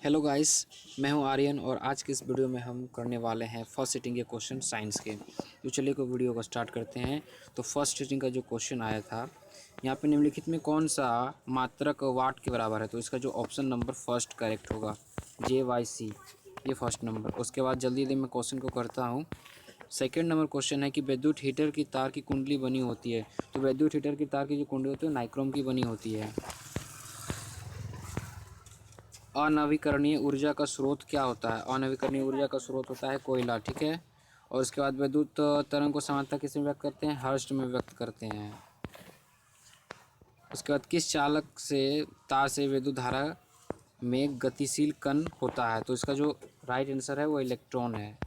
Hello guys, मैं हूं आर्यन और आज के इस वीडियो में हम करने वाले हैं फर्स्ट सिटिंग के क्वेश्चन साइंस के। तो चलिए को वीडियो को स्टार्ट करते हैं। तो फर्स्ट सिटिंग का जो क्वेश्चन आया था, यहाँ पे निम्नलिखित में कौन सा मात्रक वाट के बराबर है? तो इसका जो ऑप्शन नंबर फर्स्ट करेक्ट होगा, JYC, ये फर्स्ट नंबर। उसके बाद जल्दी मैं क्वेश्चन को करता हूँ। सेकेंड नंबर क्वेश्चन है कि विद्युत हीटर की तार की कुंडली बनी होती है। तो विद्युत हीटर की तार की जो कुंडली होती है नाइक्रोम की बनी होती है। अनवीकरणीय ऊर्जा का स्रोत क्या होता है? अनवीकरणीय ऊर्जा का स्रोत होता है कोयला, ठीक है। और उसके बाद विद्युत तरंग को समानता किस में व्यक्त करते हैं? हर्ट्ज में व्यक्त करते हैं। उसके बाद किस चालक से तार से विद्युत धारा में गतिशील कण होता है? तो इसका जो राइट आंसर है वो इलेक्ट्रॉन है।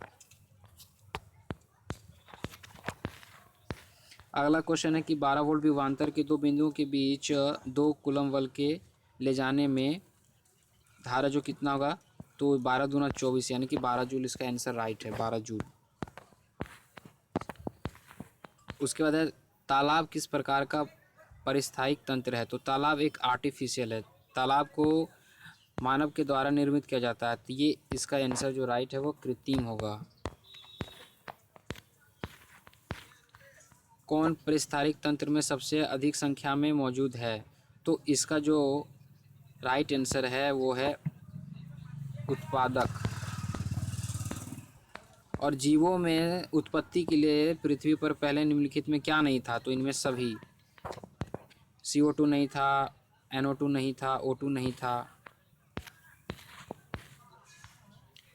अगला क्वेश्चन है कि 12 वोल्ट विभवांतर के दो बिंदुओं के बीच 2 कूलम बल के ले जाने में धारा जो कितना होगा? तो 12 दूना 24 यानी कि 12 जूल इसका आंसर राइट है, 12 जूल। उसके बाद है तालाब किस प्रकार का परिस्थायिक तंत्र है? तो तालाब एक आर्टिफिशियल है। तालाब को मानव के द्वारा निर्मित किया जाता है। तो ये इसका आंसर जो राइट है वो कृत्रिम होगा। कौन परिस्थायिक तंत्र में सबसे अधिक संख्या में मौजूद है? तो इसका जो राइट आंसर है वो है उत्पादक। और जीवों में उत्पत्ति के लिए पृथ्वी पर पहले निम्नलिखित में क्या नहीं था? तो इनमें सभी CO2 नहीं था, NO2 नहीं था, O2 नहीं था।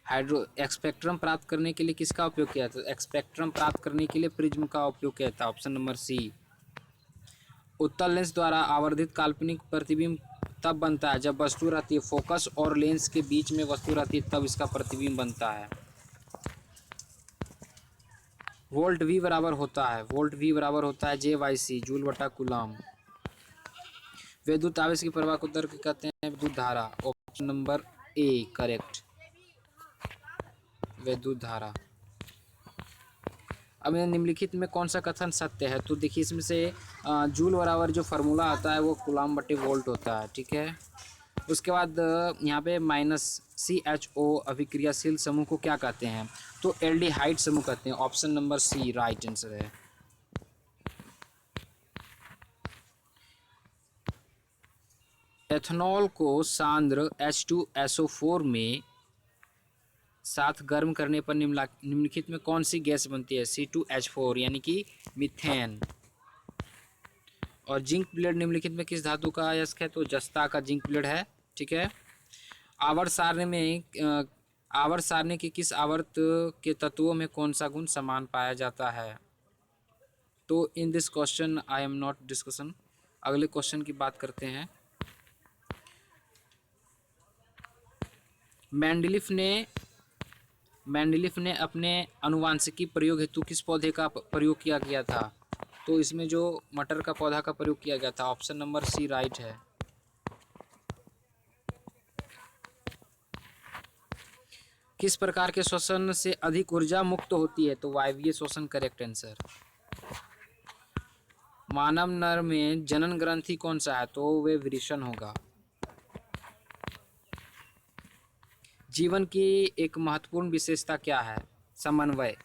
हाइड्रो एक्सपेक्ट्रम प्राप्त करने के लिए किसका उपयोग किया था? एक्सपेक्ट्रम प्राप्त करने के लिए प्रिज्म का उपयोग किया था, ऑप्शन नंबर सी। उत्तल लेंस द्वारा आवर्धित काल्पनिक प्रतिबिंब तब बनता है जब वस्तु रहती है फोकस और लेंस के बीच में वस्तु रहती है, तब इसका प्रतिबिंब बनता है। वोल्ट V बराबर होता है, वोल्ट V बराबर होता है JYC, जूल बटा कूलम। विद्युत आवेश की प्रवाह को दर कहते हैं विद्युत धारा, ऑप्शन नंबर A करेक्ट, विद्युत धारा। अब निम्नलिखित में कौन सा कथन सत्य है? तो देखिए इसमें से जूल बराबर जो फार्मूला आता है वो कूलम बटे वोल्ट होता है, ठीक है। उसके बाद यहाँ पे -CHO अभिक्रियाशील समूह को क्या कहते हैं? तो एल्डिहाइड समूह कहते हैं, option number C right answer है। एथेनॉल को सांद्र H2SO4 में साथ गर्म करने पर निम्नलिखित में कौन सी गैस बनती है? C2H4 यानी कि मीथेन। और जिंक प्लेट निम्नलिखित में किस धातु का अयस्क है? तो जस्ता का जिंक प्लेट है, ठीक है। आवर्त सारणी के किस आवर्त के तत्वों में कौन सा गुण समान पाया जाता है? तो in this question I am not discussion. अगले क्वेश्चन की बात करते हैं। मेंडलीफ ने अपने आनुवांशिकी प्रयोग हेतु किस पौधे का प्रयोग किया गया था? तो इसमें जो मटर का पौधा का प्रयोग किया गया था, ऑप्शन नंबर सी राइट है। किस प्रकार के श्वसन से अधिक ऊर्जा मुक्त होती है? तो वायवीय श्वसन करेक्ट आंसर। मानव नर में जनन ग्रंथि कौन सा है? तो वे वृषण होगा। जीवन की एक महत्वपूर्ण विशेषता क्या है? समन्वय।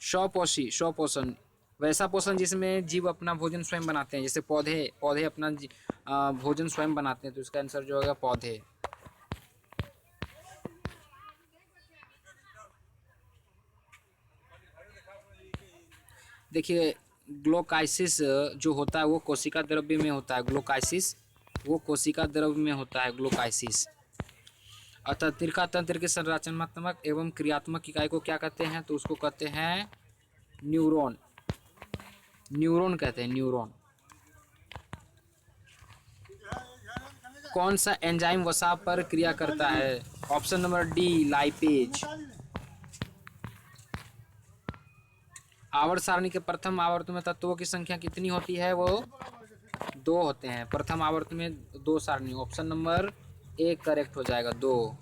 स्वपोषण वैसा पोषण जिसमें जीव अपना भोजन स्वयं बनाते हैं, जैसे पौधे अपना भोजन स्वयं बनाते हैं, तो इसका आंसर जो होगा पौधे। देखिए ग्लूकोलाइसिस जो होता है वो कोशिका द्रव्य में होता है। ग्लूकोलाइसिस वो कोशिका द्रव्य में होता है, ग्लूकोलाइसिस। अतः तंत्रिका तंत्र के संरचनात्मक एवं क्रियात्मक इकाई को क्या कहते हैं? तो उसको कहते हैं न्यूरॉन। न्यूरॉन कहते हैं, न्यूरॉन। कौन सा एंजाइम वसा पर क्रिया करता है? Option number D lipase. आवर्त सारणी के प्रथम आवर्त में तत्वों की संख्या कितनी होती है? वो 2 होते हैं। प्रथम आवर्त में 2 सारणी, ऑप्शन नंबर ए करेक्ट हो जाएगा, 2।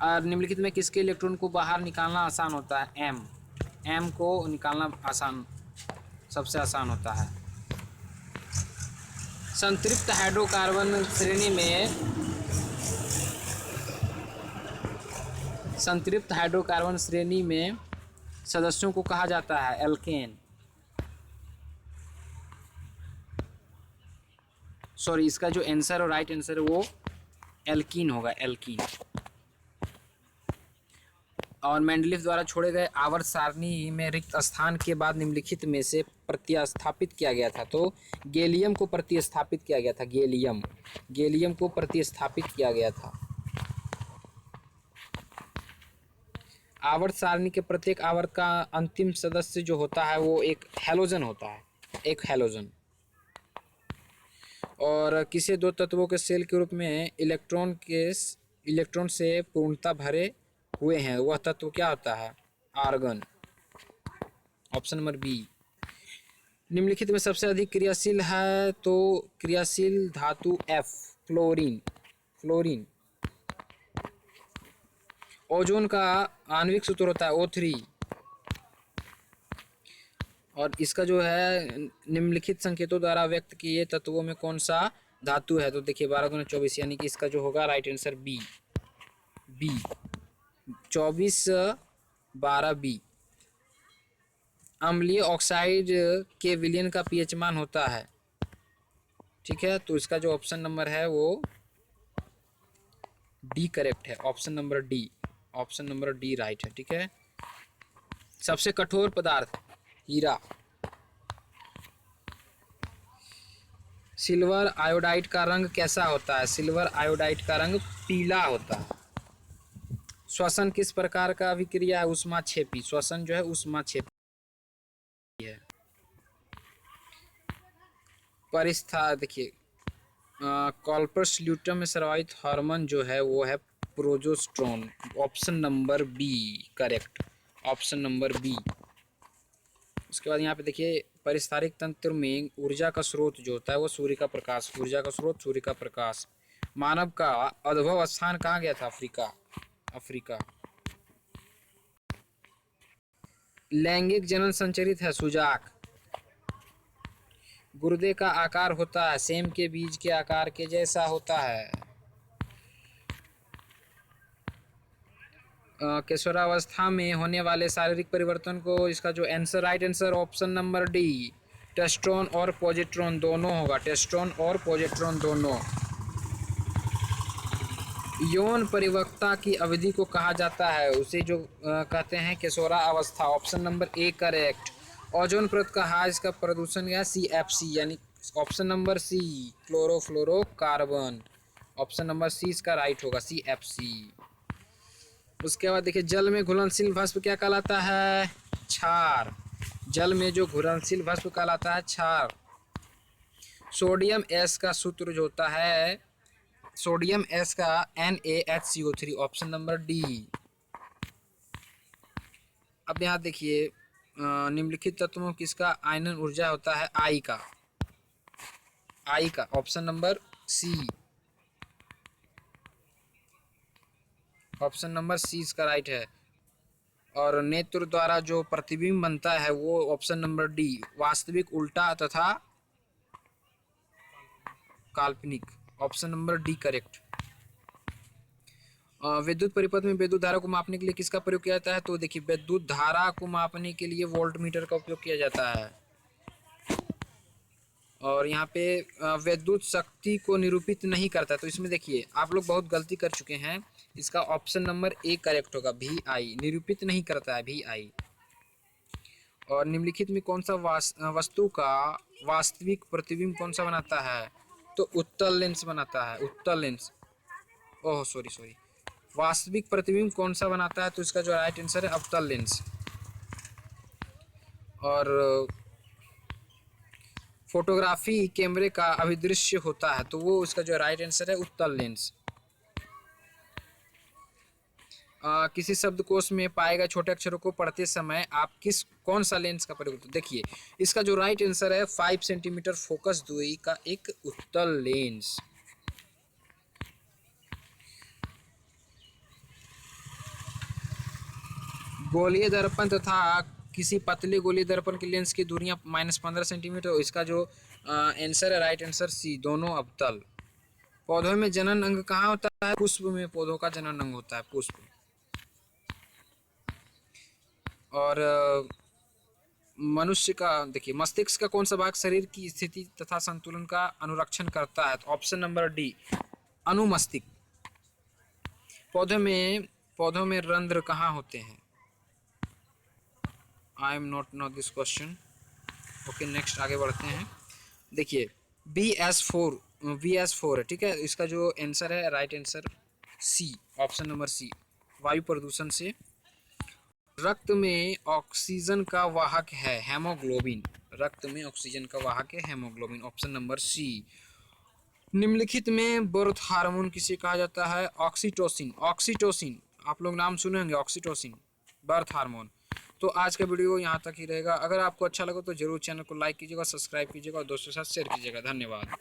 और निम्नलिखित में किसके इलेक्ट्रॉन को बाहर निकालना आसान होता है? एम को निकालना सबसे आसान होता है। संतृप्त हाइड्रोकार्बन श्रेणी में संतृप्त हाइड्रोकार्बन श्रेणी में सदस्यों को कहा जाता है एल्केन। सॉरी, इसका जो आंसर और राइट आंसर है वो एल्कीन होगा, एल्कीन। और मेंडलीफ द्वारा छोड़े गए आवर्त सारणी में रिक्त स्थान के बाद निम्नलिखित में से प्रतिस्थापित किया गया था। तो गैलियम को प्रतिस्थापित किया गया था, गैलियम को प्रतिस्थापित किया गया था। आवर्त सारणी के प्रत्येक आवर्त का अंतिम सदस्य जो होता है वो एक हैलोजन होता है, एक हैलोजन। और किसी दो तत्वों के सेल के रूप में इलेक्ट्रॉन से पूर्णता भरे हुए हैं, वह तत्व क्या होता है? आर्गन। Option number B. निम्नलिखित में सबसे अधिक क्रियाशील है, तो क्रियाशील धातु F, फ्लोरीन। ओजोन का आणविक सूत्र होता है O3। और इसका जो है निम्नलिखित संकेतों द्वारा व्यक्त किए तत्वों में कौन सा धातु है? तो देखिए 12×24, यानी कि इसका जो होगा राइट आंसर बी, 24/12 अम्लीय ऑक्साइड के विलयन का पीएच मान होता है। ठीक है, तो इसका जो ऑप्शन नंबर है वो डी करेक्ट है, ऑप्शन नंबर डी राइट है। ठीक है, सबसे कठोर पदार्थ हीरा। सिल्वर आयोडाइड का रंग कैसा होता है? सिल्वर आयोडाइड का रंग पीला होता है। श्वसन किस प्रकार का अभिक्रिया है? ऊष्माक्षेपी। श्वसन जो है ऊष्माक्षेपी है। देखिए कॉर्पस ल्यूटेम में स्रावित हार्मोन जो है वो है progesterone. Option number B correct, option number B. उसके बाद यहाँ पे देखिए परिस्तारिक तंत्र में ऊर्जा का स्रोत जो होता है वो सूर्य का प्रकाश, ऊर्जा का स्रोत सूर्य का प्रकाश। मानव का उद्भव स्थान कहाँ गया था? अफ्रीका। लैंगिक जनन संचरित है सुजाक। गुर्दे का आकार होता है सेम के बीज के आकार के जैसा होता है। किशोरावस्था में होने वाले शारीरिक परिवर्तन को, इसका जो answer right answer option number D, टेस्टोन और पोजेट्रॉन दोनों होगा, टेस्टोन और पोजेट्रॉन दोनों। यौन परिपक्वता की अवधि को कहा जाता है, उसे जो कहते हैं किशोरावस्था। Option number A correct. Ozone परत का हाइज का प्रदूषण है CFC, यानी option number C chlorofluorocarbon. Option number C इसका राइट होगा, CFC। उसके बाद देखिए जल में घुलनशील भस्म क्या कहलाता है? क्षार। जल में जो घुलनशील भस्म कहलाता है क्षार। सोडियम S का सूत्र जो होता है, सोडियम S का NaHCO3। Option number D. अब यहाँ देखिए निम्नलिखित तत्वों किसका आयनन ऊर्जा होता है? I का। Option number C, option number C इसका राइट है। और नेत्र द्वारा जो प्रतिबिंब बनता है वो ऑप्शन नंबर डी, वास्तविक, उल्टा तथा काल्पनिक। Option number D correct. विद्युत परिपथ में विद्युत धारा को मापने के लिए किसका प्रयोग किया जाता है? तो देखिए विद्युत धारा को मापने के लिए वोल्टमीटर का उपयोग किया जाता है। और यहाँ पे विद्युत शक्ति को निरूपित नहीं करता, तो इसमें देखिए आप लोग बहुत गलती कर चुके हैं। इसका ऑप्शन नंबर ए करेक्ट होगा, VI। निरूपित नहीं करता है, VI। और निम्नलिखित में कौन सा वस्तु का वास्तविक प्रतिबिंब कौन सा बनाता है? तो उत्तल लेंस बनाता है, उत्तल लेंस। ओह सॉरी, वास्तविक प्रतिबिंब कौन सा बनाता है? तो इसका जो राइट आंसर है अवतल लेंस। और फोटोग्राफी कैमरे का अभिदृश्य होता है, तो वो इसका जो राइट आंसर है उत्तल लेंस। किसी शब्दकोश में पाए गए छोटे अक्षरों को पढ़ते समय आप कौन सा लेंस का प्रयोग करते? देखिए इसका जो राइट आंसर है 5 सेंटीमीटर फोकस दूरी का एक उत्तल लेंस। गोलीय दर्पण तथा किसी पतले गोलीय दर्पण की लेंस की दूरियां -15 सेंटीमीटर। इसका जो आंसर है राइट आंसर सी, दोनों अवतल। पौधों में जनन अंग कहाँ होता है? पुष्प में पौधों का जनन अंग होता है, पुष्प। और मनुष्य का देखिए, मस्तिष्क का कौन सा भाग शरीर की स्थिति तथा संतुलन का अनुरक्षण करता है? तो ऑप्शन नंबर डी, अनुमस्तिष्क। पौधों में रंध्र कहाँ होते हैं? I am not know this question. Okay, next आगे बढ़ते हैं। देखिए BS4 है, ठीक है। इसका जो आंसर है right answer C, option number C, वायु प्रदूषण से। रक्त में ऑक्सीजन का वाहक है हेमोग्लोबिन, रक्त में ऑक्सीजन का वाहक है हेमोग्लोबिन, ऑप्शन नंबर सी। निम्नलिखित में बर्थ हार्मोन किसे कहा जाता है? ऑक्सीटोसिन, ऑक्सीटोसिन, आप लोग नाम सुने होंगे ऑक्सीटोसिन, बर्थ हार्मोन। तो आज का वीडियो यहाँ तक ही रहेगा। अगर आपको अच्छा लगा तो जरूर चैनल को लाइक कीजिएगा, सब्सक्राइब कीजिएगा और दोस्तों के साथ शेयर कीजिएगा। धन्यवाद।